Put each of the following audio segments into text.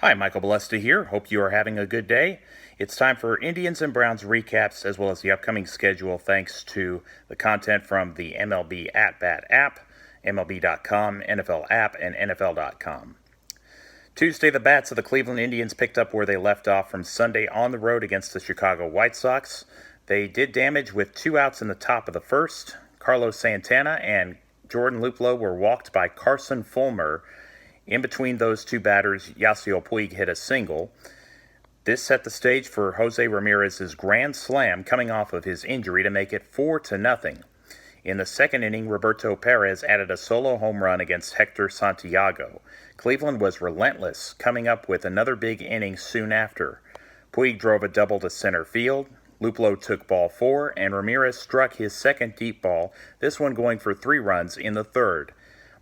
Hi, Michael Balesta here. Hope you are having a good day. It's time for Indians and Browns recaps as well as the upcoming schedule thanks to the content from the MLB At Bat app, MLB.com, NFL app, and NFL.com. Tuesday, the bats of the Cleveland Indians picked up where they left off from Sunday on the road against the Chicago White Sox. They did damage with 2 outs in the top of the first. Carlos Santana and Jordan Luplow were walked by Carson Fulmer. In between those two batters, Yasiel Puig hit a single. This set the stage for Jose Ramirez's grand slam coming off of his injury to make it 4-0. In the second inning, Roberto Perez added a solo home run against Hector Santiago. Cleveland was relentless, coming up with another big inning soon after. Puig drove a double to center field. Luplow took ball 4, and Ramirez struck his second deep ball, this one going for 3 runs in the third.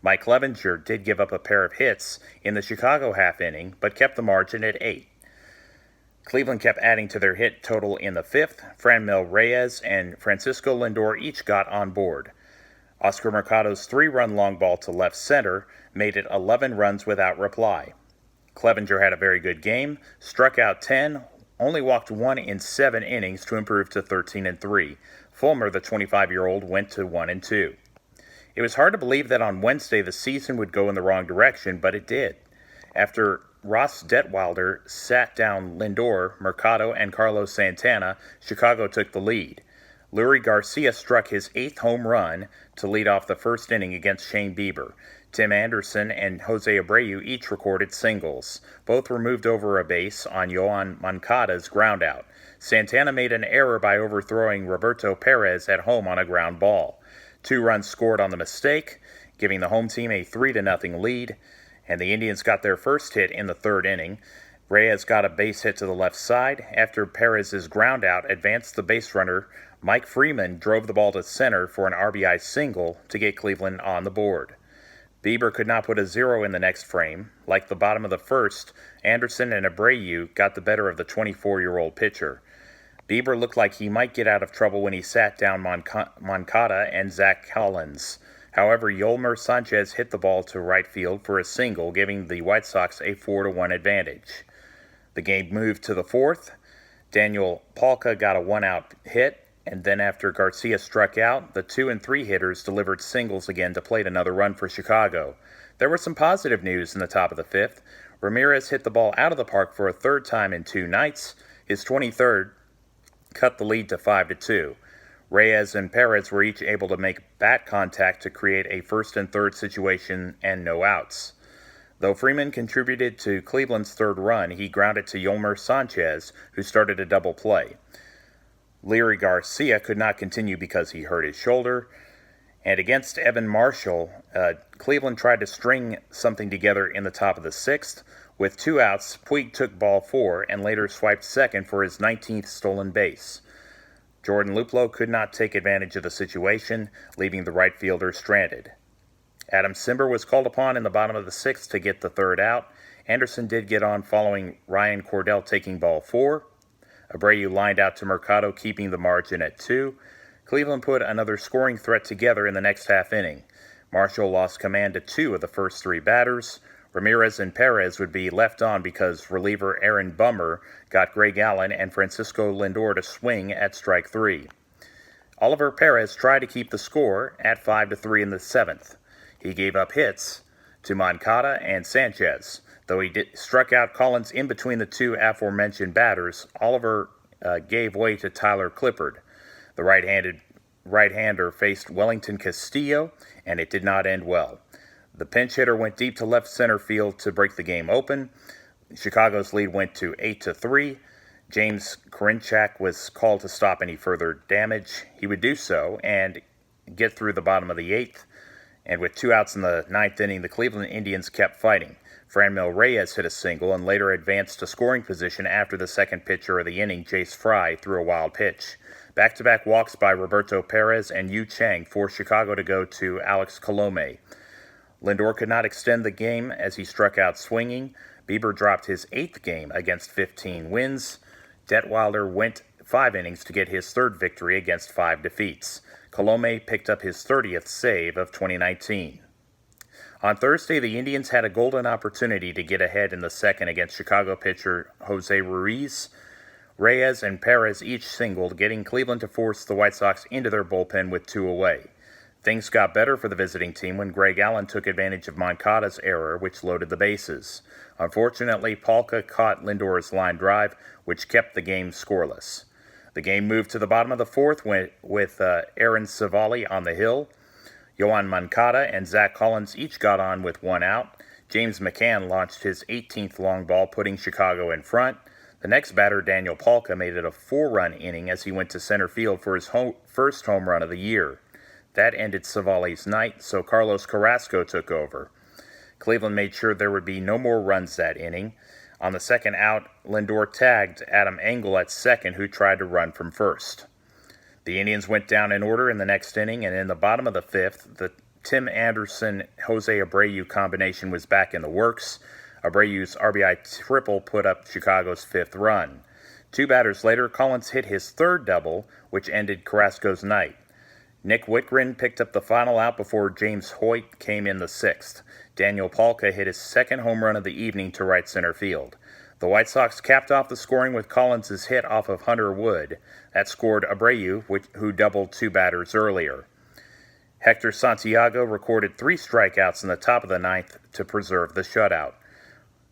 Mike Clevinger did give up a pair of hits in the Chicago half inning, but kept the margin at 8. Cleveland kept adding to their hit total in the fifth. Franmil Reyes and Francisco Lindor each got on board. Oscar Mercado's 3-run long ball to left center made it 11 runs without reply. Clevinger had a very good game, struck out 10, only walked 1 in 7 innings to improve to 13-3. Fulmer, the 25-year-old, went to 1-2. It was hard to believe that on Wednesday the season would go in the wrong direction, but it did. After Ross Detwilder sat down Lindor, Mercado, and Carlos Santana, Chicago took the lead. Leury Garcia struck his 8th home run to lead off the first inning against Shane Bieber. Tim Anderson and Jose Abreu each recorded singles. Both were moved over a base on Yoan Moncada's groundout. Santana made an error by overthrowing Roberto Perez at home on a ground ball. 2 runs scored on the mistake, giving the home team a 3-0 lead, and the Indians got their first hit in the third inning. Reyes got a base hit to the left side. After Perez's groundout advanced the base runner, Mike Freeman drove the ball to center for an RBI single to get Cleveland on the board. Bieber could not put a 0 in the next frame. Like the bottom of the first, Anderson and Abreu got the better of the 24-year-old pitcher. Bieber looked like he might get out of trouble when he sat down Moncada and Zach Collins. However, Yolmer Sanchez hit the ball to right field for a single, giving the White Sox a 4-1 advantage. The game moved to the fourth. Daniel Palka got a 1-out hit, and then after Garcia struck out, the 2 and 3 hitters delivered singles again to plate another run for Chicago. There was some positive news in the top of the fifth. Ramirez hit the ball out of the park for a third time in 2 nights. His 23rd cut the lead to 5-2. Reyes and Perez were each able to make bat contact to create a first and third situation and no outs. Though Freeman contributed to Cleveland's third run, he grounded to Yolmer Sanchez, who started a double play. Leury Garcia could not continue because he hurt his shoulder. And against Evan Marshall, Cleveland tried to string something together in the top of the sixth. With 2 outs, Puig took ball 4 and later swiped second for his 19th stolen base. Jordan Luplow could not take advantage of the situation, leaving the right fielder stranded. Adam Cimber was called upon in the bottom of the sixth to get the third out. Anderson did get on following Ryan Cordell taking ball 4. Abreu lined out to Mercado, keeping the margin at 2. Cleveland put another scoring threat together in the next half inning. Marshall lost command to 2 of the first 3 batters. Ramirez and Perez would be left on because reliever Aaron Bummer got Greg Allen and Francisco Lindor to swing at strike 3. Oliver Perez tried to keep the score at 5-3 in the 7th. He gave up hits to Moncada and Sanchez. Though he struck out Collins in between the 2 aforementioned batters, Oliver gave way to Tyler Clippard. The right-hander faced Wellington Castillo, and it did not end well. The pinch hitter went deep to left center field to break the game open. Chicago's lead went to 8-3. James Karinchak was called to stop any further damage. He would do so and get through the bottom of the 8th. And with 2 outs in the 9th inning, the Cleveland Indians kept fighting. Franmil Reyes hit a single and later advanced to scoring position after the second pitcher of the inning, Jace Fry, threw a wild pitch. Back-to-back walks by Roberto Perez and Yu Chang forced Chicago to go to Alex Colome. Lindor could not extend the game as he struck out swinging. Bieber dropped his 8th game against 15 wins. Detwilder went 5 innings to get his 3rd victory against 5 defeats. Colome picked up his 30th save of 2019. On Thursday, the Indians had a golden opportunity to get ahead in the second against Chicago pitcher Jose Ruiz. Reyes and Perez each singled, getting Cleveland to force the White Sox into their bullpen with 2 away. Things got better for the visiting team when Greg Allen took advantage of Moncada's error, which loaded the bases. Unfortunately, Palka caught Lindor's line drive, which kept the game scoreless. The game moved to the bottom of the fourth with Aaron Civale on the hill. Yoan Moncada and Zach Collins each got on with 1 out. James McCann launched his 18th long ball, putting Chicago in front. The next batter, Daniel Palka, made it a 4-run inning as he went to center field for his first home run of the year. That ended Civale's night, so Carlos Carrasco took over. Cleveland made sure there would be no more runs that inning. On the second out, Lindor tagged Adam Engel at second, who tried to run from first. The Indians went down in order in the next inning, and in the bottom of the fifth, the Tim Anderson-Jose Abreu combination was back in the works. Abreu's RBI triple put up Chicago's 5th run. 2 batters later, Collins hit his 3rd double, which ended Carrasco's night. Nick Whitgren picked up the final out before James Hoyt came in the 6th. Daniel Palka hit his 2nd home run of the evening to right center field. The White Sox capped off the scoring with Collins' hit off of Hunter Wood. That scored Abreu, who doubled 2 batters earlier. Hector Santiago recorded 3 strikeouts in the top of the 9th to preserve the shutout.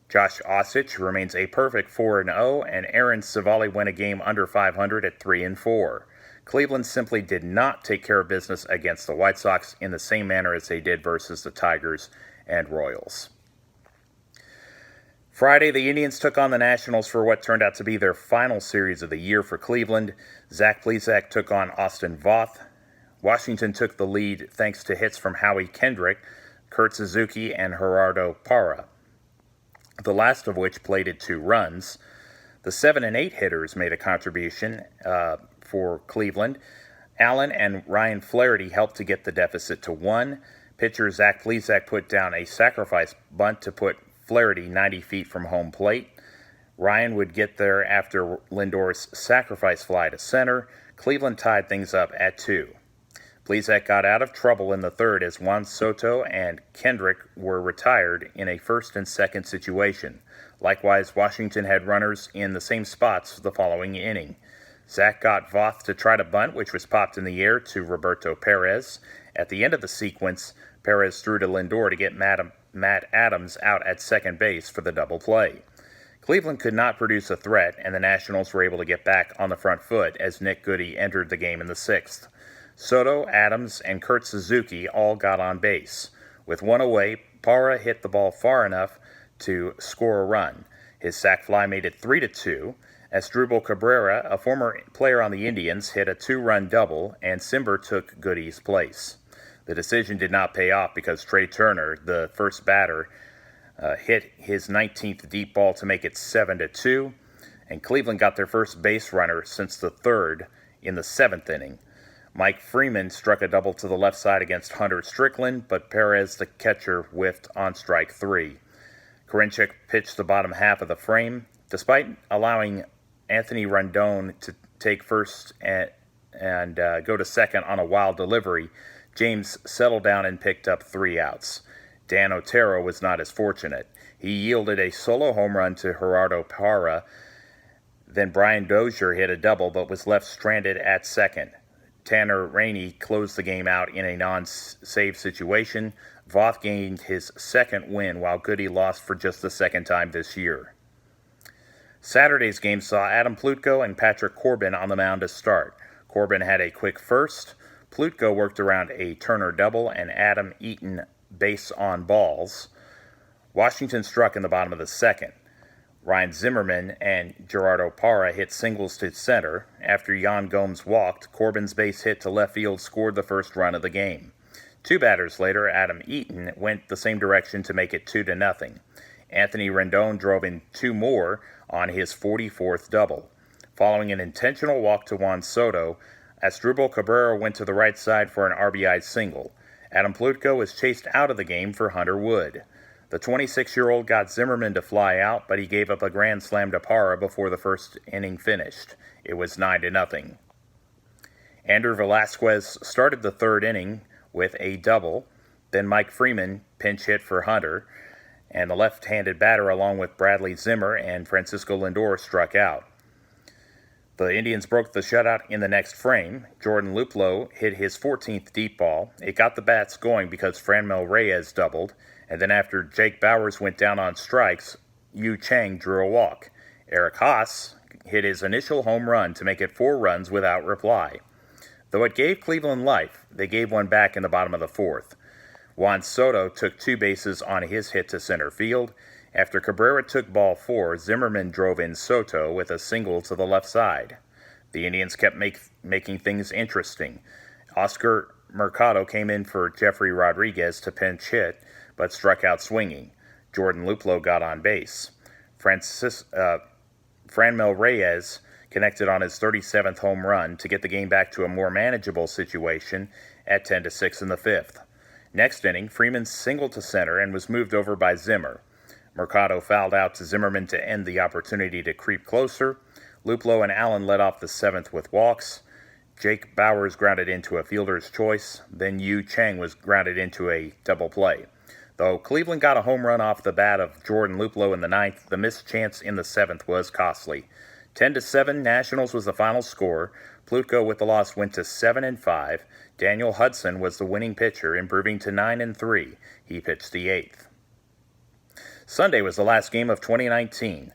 Josh Osich remains a perfect 4-0, and Aaron Civale went a game under 500 at 3-4. Cleveland simply did not take care of business against the White Sox in the same manner as they did versus the Tigers and Royals. Friday, the Indians took on the Nationals for what turned out to be their final series of the year for Cleveland. Zach Plesac took on Austin Voth. Washington took the lead thanks to hits from Howie Kendrick, Kurt Suzuki, and Gerardo Parra, the last of which plated 2 runs. The 7 and 8 hitters made a contribution for Cleveland. Allen and Ryan Flaherty helped to get the deficit to 1. Pitcher Zach Plesac put down a sacrifice bunt to put Flaherty 90 feet from home plate. Ryan would get there after Lindor's sacrifice fly to center. Cleveland tied things up at 2. Plesac got out of trouble in the 3rd as Juan Soto and Kendrick were retired in a 1st and 2nd situation. Likewise, Washington had runners in the same spots the following inning. Zach got Voth to try to bunt, which was popped in the air to Roberto Perez. At the end of the sequence, Perez threw to Lindor to get Matt Adams out at second base for the double play. Cleveland could not produce a threat, and the Nationals were able to get back on the front foot as Nick Goody entered the game in the 6th. Soto, Adams, and Kurt Suzuki all got on base. With 1 away, Parra hit the ball far enough to score a run. His sac fly made it 3-2. Asdrubal Cabrera, a former player on the Indians, hit a 2-run double, and Cimber took Goody's place. The decision did not pay off because Trey Turner, the first batter, hit his 19th deep ball to make it 7-2, and Cleveland got their first base runner since the 3rd in the 7th inning. Mike Freeman struck a double to the left side against Hunter Strickland, but Perez, the catcher, whiffed on strike 3. Karinchak pitched the bottom half of the frame. Despite allowing Anthony Rendon to take first and go to second on a wild delivery, James settled down and picked up 3 outs. Dan Otero was not as fortunate. He yielded a solo home run to Gerardo Parra. Then Brian Dozier hit a double but was left stranded at second. Tanner Rainey closed the game out in a non-save situation. Voth gained his 2nd win while Goody lost for just the 2nd time this year. Saturday's game saw Adam Plutko and Patrick Corbin on the mound to start. Corbin had a quick first. Plutko worked around a Turner double and Adam Eaton base on balls. Washington struck in the bottom of the 2nd. Ryan Zimmerman and Gerardo Parra hit singles to center. After Yan Gomes walked, Corbin's base hit to left field scored the first run of the game. 2 batters later, Adam Eaton went the same direction to make it 2-0. Anthony Rendon drove in 2 more on his 44th double. Following an intentional walk to Juan Soto, Asdrubal Cabrera went to the right side for an RBI single. Adam Plutko was chased out of the game for Hunter Wood. The 26-year-old got Zimmerman to fly out, but he gave up a grand slam to Parra before the first inning finished. It was 9-0. Andrew Velasquez started the 3rd inning with a double. Then Mike Freeman pinch hit for Hunter, and the left-handed batter, along with Bradley Zimmer and Francisco Lindor, struck out. The Indians broke the shutout in the next frame. Jordan Luplow hit his 14th deep ball. It got the bats going because Franmil Reyes doubled, and then after Jake Bauers went down on strikes, Yu Chang drew a walk. Eric Haas hit his initial home run to make it 4 runs without reply. Though it gave Cleveland life, they gave one back in the bottom of the 4th. Juan Soto took 2 bases on his hit to center field. After Cabrera took ball 4, Zimmerman drove in Soto with a single to the left side. The Indians kept making things interesting. Oscar Mercado came in for Jeffrey Rodriguez to pinch hit, but struck out swinging. Jordan Luplow got on base. Franmil Reyes connected on his 37th home run to get the game back to a more manageable situation at 10-6 in the 5th. Next inning, Freeman singled to center and was moved over by Zimmer. Mercado fouled out to Zimmerman to end the opportunity to creep closer. Luplow and Allen led off the 7th with walks. Jake Bauers grounded into a fielder's choice. Then Yu Chang was grounded into a double play. Though Cleveland got a home run off the bat of Jordan Luplow in the 9th, the missed chance in the 7th was costly. 10-7, Nationals was the final score. Plutko with the loss went to 7-5. Daniel Hudson was the winning pitcher, improving to 9-3. He pitched the 8th. Sunday was the last game of 2019.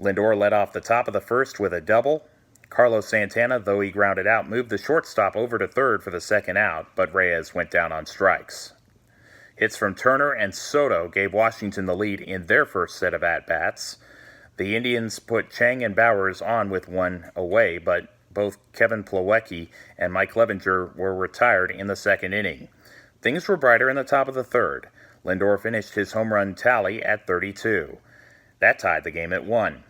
Lindor led off the top of the 1st with a double. Carlos Santana, though he grounded out, moved the shortstop over to third for the second out, but Reyes went down on strikes. Hits from Turner and Soto gave Washington the lead in their first set of at-bats. The Indians put Chang and Bauers on with one away, but both Kevin Plawecki and Mike Clevinger were retired in the second inning. Things were brighter in the top of the 3rd. Lindor finished his home run tally at 32. That tied the game at 1.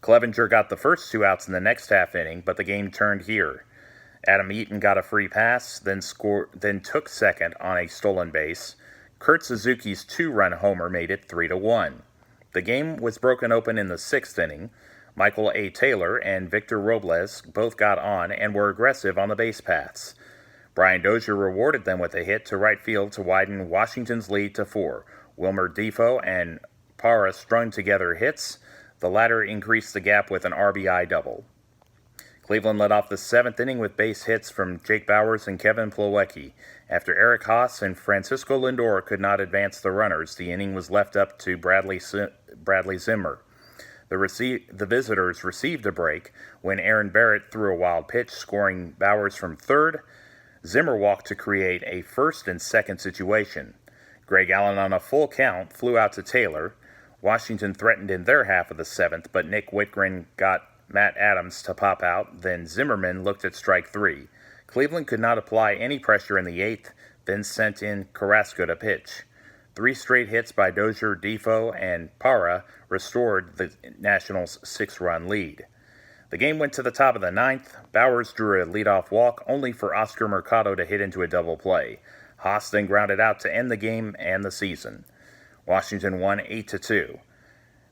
Clevinger got the first 2 outs in the next half inning, but the game turned here. Adam Eaton got a free pass, then took second on a stolen base. Kurt Suzuki's 2-run homer made it 3-1. The game was broken open in the 6th inning. Michael A. Taylor and Victor Robles both got on and were aggressive on the base paths. Brian Dozier rewarded them with a hit to right field to widen Washington's lead to 4. Wilmer Defoe and Parra strung together hits. The latter increased the gap with an RBI double. Cleveland led off the 7th inning with base hits from Jake Bauers and Kevin Plawecki. After Eric Haas and Francisco Lindor could not advance the runners, the inning was left up to Bradley Zimmer. The visitors received a break when Aaron Barrett threw a wild pitch, scoring Bauers from third. Zimmer walked to create a first and second situation. Greg Allen on a full count flew out to Taylor. Washington threatened in their half of the 7th, but Nick Whitgren got Matt Adams to pop out. Then Zimmerman looked at strike 3. Cleveland could not apply any pressure in the 8th, then sent in Carrasco to pitch. 3 straight hits by Dozier, Defoe, and Parra restored the Nationals' 6-run lead. The game went to the top of the 9th. Bauers drew a leadoff walk, only for Oscar Mercado to hit into a double play. Haas then grounded out to end the game and the season. Washington won 8-2.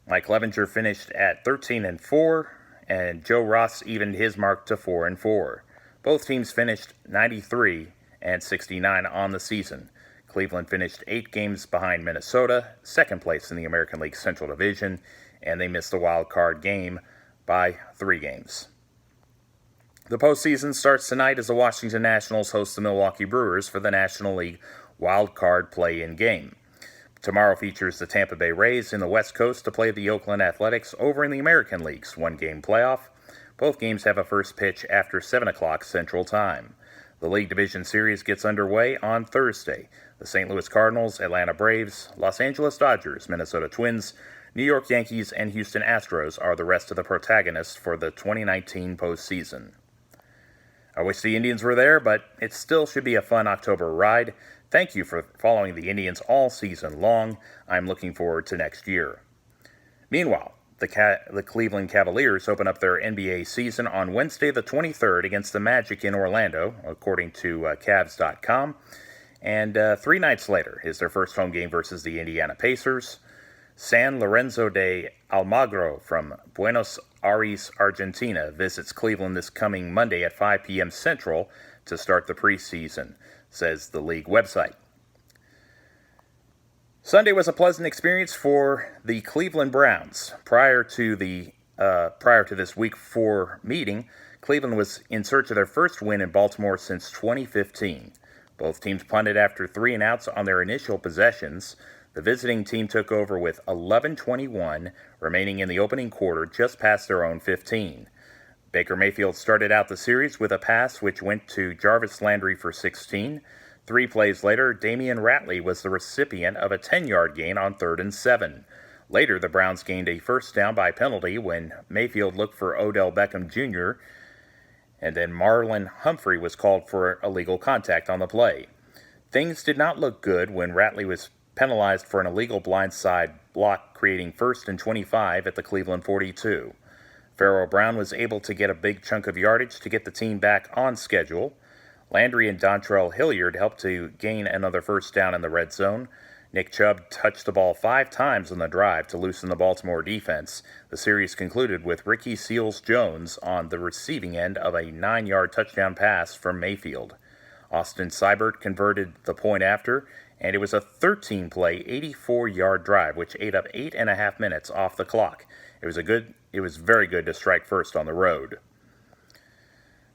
Mike Clevinger finished at 13-4, and Joe Ross evened his mark to 4-4. Both teams finished 93 and 69 on the season. Cleveland finished 8 games behind Minnesota, second place in the American League Central Division, and they missed the wild card game by 3 games. The postseason starts tonight as the Washington Nationals host the Milwaukee Brewers for the National League wild card play-in game. Tomorrow features the Tampa Bay Rays in the West Coast to play the Oakland Athletics over in the American League's one-game playoff. Both games have a first pitch after 7 o'clock Central Time. The League Division Series gets underway on Thursday. The St. Louis Cardinals, Atlanta Braves, Los Angeles Dodgers, Minnesota Twins, New York Yankees, and Houston Astros are the rest of the protagonists for the 2019 postseason. I wish the Indians were there, but it still should be a fun October ride. Thank you for following the Indians all season long. I'm looking forward to next year. Meanwhile, the Cleveland Cavaliers open up their NBA season on Wednesday the 23rd against the Magic in Orlando, according to Cavs.com. And 3 nights later is their first home game versus the Indiana Pacers. San Lorenzo de Almagro from Buenos Aires, Argentina, visits Cleveland this coming Monday at 5 p.m. Central to start the preseason, says the league website. Sunday was a pleasant experience for the Cleveland Browns. Prior to this Week 4 meeting, Cleveland was in search of their first win in Baltimore since 2015. Both teams punted after 3 and outs on their initial possessions. The visiting team took over with 11:21 remaining in the opening quarter, just past their own 15. Baker Mayfield started out the series with a pass which went to Jarvis Landry for 16. 3 plays later, Damian Ratley was the recipient of a 10-yard gain on 3rd and 7. Later, the Browns gained a first down by penalty when Mayfield looked for Odell Beckham Jr., and then Marlon Humphrey was called for illegal contact on the play. Things did not look good when Ratley was penalized for an illegal blindside block, creating 1st and 25 at the Cleveland 42. Pharaoh Brown was able to get a big chunk of yardage to get the team back on schedule. Landry and Dontrell Hilliard helped to gain another first down in the red zone. Nick Chubb touched the ball 5 times on the drive to loosen the Baltimore defense. The series concluded with Ricky Seals-Jones on the receiving end of a 9-yard touchdown pass from Mayfield. Austin Seibert converted the point after, and it was a 13-play, 84-yard drive, which ate up 8.5 minutes off the clock. It was very good to strike first on the road.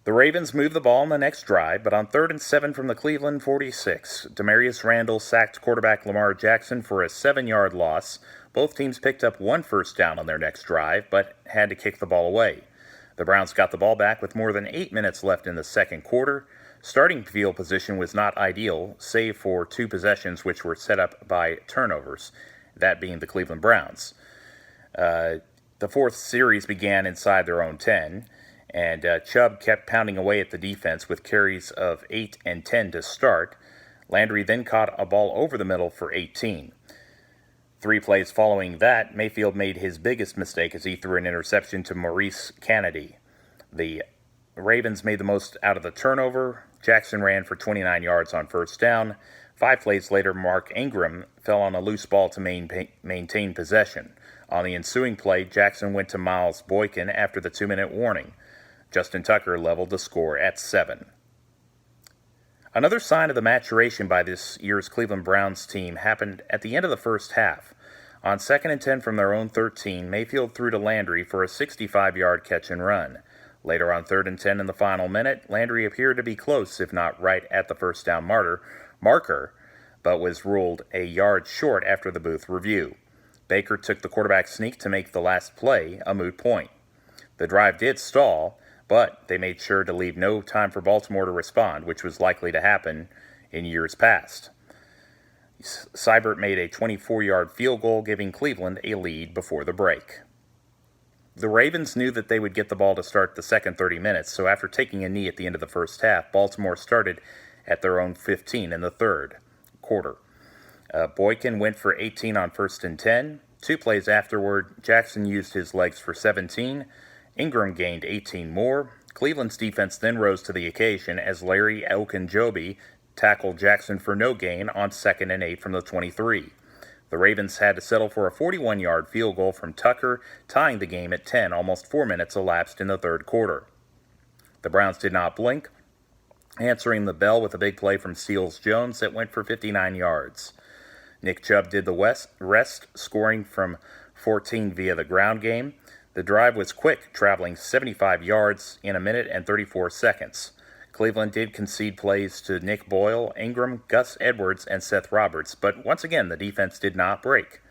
The Ravens moved the ball on the next drive, but on 3rd and 7 from the Cleveland 46, Demarius Randall sacked quarterback Lamar Jackson for a 7-yard loss. Both teams picked up 1 first down on their next drive, but had to kick the ball away. The Browns got the ball back with more than 8 minutes left in the second quarter. Starting field position was not ideal, save for 2 possessions which were set up by turnovers, that being the Cleveland Browns. The fourth series began inside their own 10, and Chubb kept pounding away at the defense with carries of 8 and 10 to start. Landry then caught a ball over the middle for 18. 3 plays following that, Mayfield made his biggest mistake as he threw an interception to Maurice Kennedy. The Ravens made the most out of the turnover. Jackson ran for 29 yards on first down. 5 plays later, Mark Ingram fell on a loose ball to maintain possession. On the ensuing play, Jackson went to Miles Boykin after the 2-minute warning. Justin Tucker leveled the score at 7. Another sign of the maturation by this year's Cleveland Browns team happened at the end of the first half. On 2nd and 10 from their own 13, Mayfield threw to Landry for a 65-yard catch and run. Later on 3rd and 10 in the final minute, Landry appeared to be close, if not right at the first down marker, but was ruled a yard short after the booth review. Baker took the quarterback sneak to make the last play a moot point. The drive did stall, but they made sure to leave no time for Baltimore to respond, which was likely to happen in years past. Seibert made a 24-yard field goal, giving Cleveland a lead before the break. The Ravens knew that they would get the ball to start the second 30 minutes, so after taking a knee at the end of the first half, Baltimore started at their own 15 in the third quarter. Boykin went for 18 on 1st and 10. 2 plays afterward, Jackson used his legs for 17. Ingram gained 18 more. Cleveland's defense then rose to the occasion as Larry Ogunjobi tackled Jackson for no gain on 2nd and 8 from the 23. The Ravens had to settle for a 41-yard field goal from Tucker, tying the game at 10, almost 4 minutes elapsed in the third quarter. The Browns did not blink, answering the bell with a big play from Seals-Jones that went for 59 yards. Nick Chubb did the rest, scoring from 14 via the ground game. The drive was quick, traveling 75 yards in a minute and 34 seconds. Cleveland did concede plays to Nick Boyle, Ingram, Gus Edwards, and Seth Roberts, but once again the defense did not break.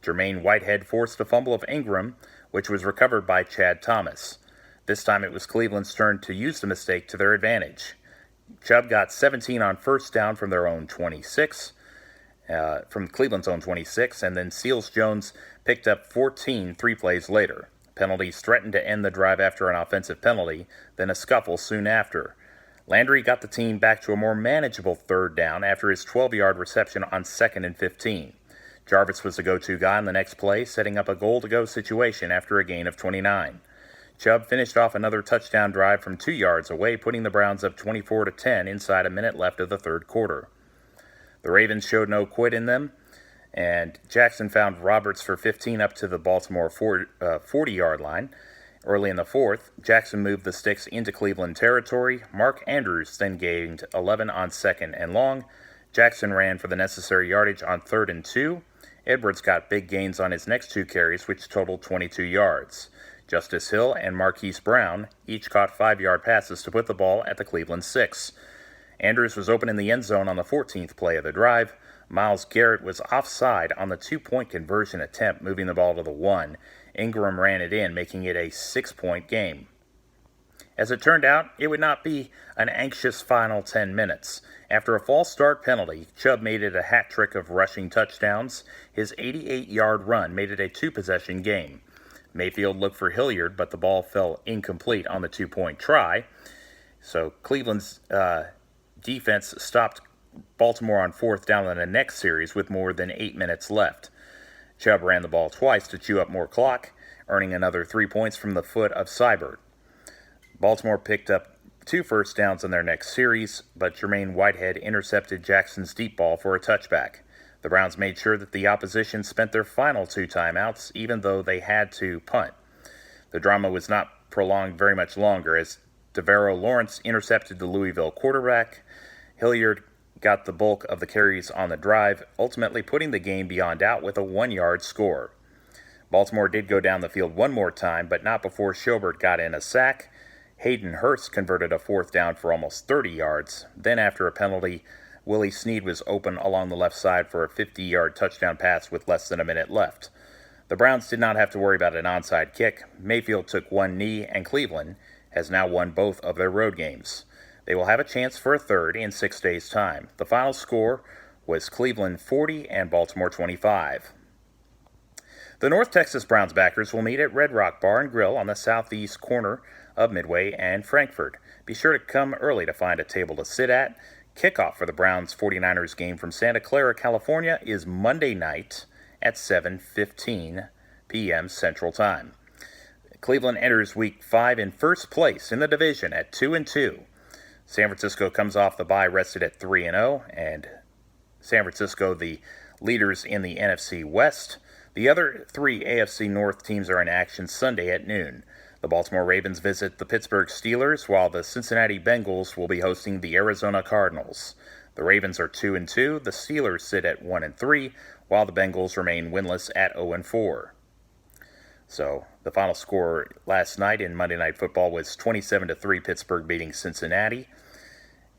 Jermaine Whitehead forced a fumble of Ingram, which was recovered by Chad Thomas. This time it was Cleveland's turn to use the mistake to their advantage. Chubb got 17 on first down from their own 26. From Cleveland's own 26, and then Seals-Jones picked up 14 3 plays later. Penalties threatened to end the drive after an offensive penalty, then a scuffle soon after. Landry got the team back to a more manageable third down after his 12-yard reception on 2nd and 15. Jarvis was the go-to guy on the next play, setting up a goal-to-go situation after a gain of 29. Chubb finished off another touchdown drive from 2 yards away, putting the Browns up 24-10 inside a minute left of the third quarter. The Ravens showed no quit in them, and Jackson found Roberts for 15 up to the Baltimore 40-yard line. Early in the fourth, Jackson moved the sticks into Cleveland territory. Mark Andrews then gained 11 on 2nd and long. Jackson ran for the necessary yardage on 3rd and 2. Edwards got big gains on his next 2 carries, which totaled 22 yards. Justice Hill and Marquise Brown each caught 5-yard passes to put the ball at the Cleveland 6. Andrews was open in the end zone on the 14th play of the drive. Myles Garrett was offside on the 2-point conversion attempt, moving the ball to the 1. Ingram ran it in, making it a 6-point game. As it turned out, it would not be an anxious final 10 minutes. After a false start penalty, Chubb made it a hat trick of rushing touchdowns. His 88-yard run made it a 2-possession game. Mayfield looked for Hilliard, but the ball fell incomplete on the 2-point try. So Cleveland's defense stopped Baltimore on 4th down in the next series with more than 8 minutes left. Chubb ran the ball twice to chew up more clock, earning another 3 points from the foot of Seibert. Baltimore picked up 2 first downs in their next series, but Jermaine Whitehead intercepted Jackson's deep ball for a touchback. The Browns made sure that the opposition spent their final 2 timeouts, even though they had to punt. The drama was not prolonged very much longer as Devereaux Lawrence intercepted the Louisville quarterback. Hilliard got the bulk of the carries on the drive, ultimately putting the game beyond doubt with a 1-yard score. Baltimore did go down the field one more time, but not before Schobert got in a sack. Hayden Hurst converted a 4th down for almost 30 yards. Then after a penalty, Willie Snead was open along the left side for a 50-yard touchdown pass with less than a minute left. The Browns did not have to worry about an onside kick. Mayfield took 1 knee, and Cleveland has now won both of their road games. They will have a chance for a 3rd in 6 days' time. The final score was Cleveland 40 and Baltimore 25. The North Texas Browns backers will meet at Red Rock Bar and Grill on the southeast corner of Midway and Frankfort. Be sure to come early to find a table to sit at. Kickoff for the Browns 49ers game from Santa Clara, California is Monday night at 7:15 p.m. Central Time. Cleveland enters Week 5 in first place in the division at 2-2. San Francisco comes off the bye rested at 3-0, and San Francisco the leaders in the NFC West. The other 3 AFC North teams are in action Sunday at noon. The Baltimore Ravens visit the Pittsburgh Steelers, while the Cincinnati Bengals will be hosting the Arizona Cardinals. The Ravens are 2-2, the Steelers sit at 1-3, while the Bengals remain winless at 0-4. So, the final score last night in Monday Night Football was 27-3, Pittsburgh beating Cincinnati.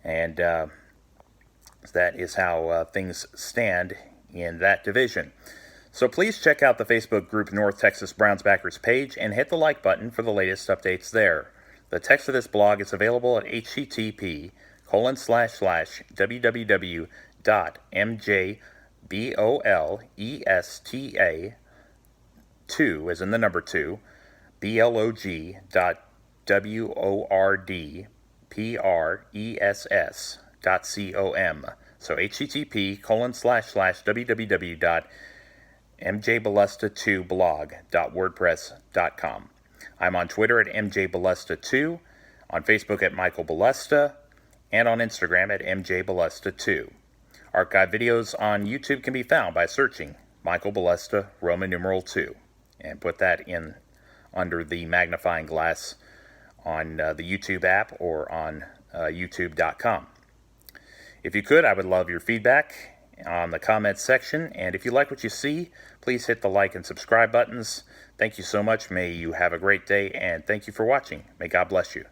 And that is how things stand in that division. So please check out the Facebook group North Texas Browns Backers page and hit the like button for the latest updates there. The text of this blog is available at http://www.mjbolesta2 as in the number 2 blog.wordpress.com. So http://www.mjbolesta2blog.wordpress.com. I'm on Twitter at mjbolesta2, on Facebook at Michael Bolesta, and on Instagram at mjbolesta2. Archive videos on YouTube can be found by searching Michael Bolesta Roman numeral 2 and put that in under the magnifying glass on the YouTube app or on youtube.com. If you could, I would love your feedback on the comments section, and if you like what you see, please hit the like and subscribe buttons. Thank you so much. May you have a great day, and thank you for watching. May God bless you.